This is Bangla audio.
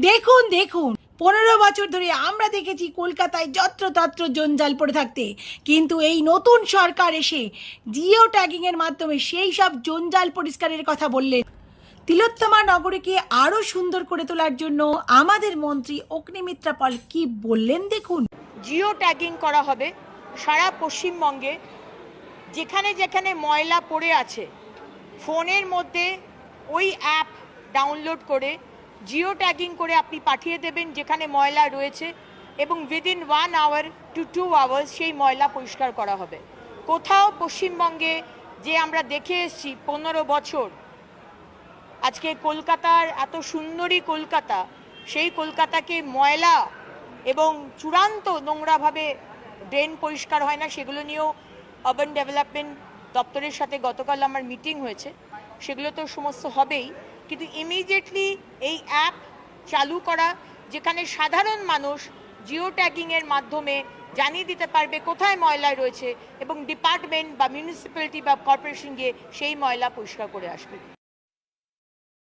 দেখুন দেখুন 15 বছর ধরে আমরা দেখেছি কলকাতায় যত্রতত্র জঞ্জাল পড়ে থাকতে, কিন্তু এই নতুন সরকার এসে জিও ট্যাগিংয়ের মাধ্যমে সেই সব জঞ্জাল পরিষ্কারের কথা বললেন। তিলোত্তমা নগরীকে আরও সুন্দর করে তোলার জন্য আমাদের মন্ত্রী অগ্নিমিত্রা পাল কি বললেন দেখুন। জিও ট্যাগিং করা হবে সারা পশ্চিমবঙ্গে, যেখানে যেখানে ময়লা পড়ে আছে ফোনের মধ্যে ওই অ্যাপ ডাউনলোড করে জিও ট্যাগিং করে আপনি পাঠিয়ে দেবেন যেখানে ময়লা রয়েছে, এবং উইদিন 1 আওয়ার টু 2 আওয়ার্স সেই ময়লা পরিষ্কার করা হবে। কোথাও পশ্চিমবঙ্গে যে আমরা দেখে এসেছি 15 বছর, আজকে কলকাতার এত সুন্দরী কলকাতা, সেই কলকাতাকে ময়লা এবং চূড়ান্ত নোংরাভাবে ড্রেন পরিষ্কার হয় না, সেগুলো নিয়েও আরবান ডেভেলপমেন্ট দপ্তরের সাথে গতকাল আমার মিটিং হয়েছে। সেগুলো তো সমস্ত হবেই, কিন্তু ইমিডিয়েটলি এই অ্যাপ চালু করা, যেখানে সাধারণ মানুষ জিও ট্যাগিংয়ের মাধ্যমে জানিয়ে দিতে পারবে কোথায় ময়লা রয়েছে, এবং ডিপার্টমেন্ট বা মিউনিসিপ্যালিটি বা কর্পোরেশন গিয়ে সেই ময়লা পরিষ্কার করে আসবে।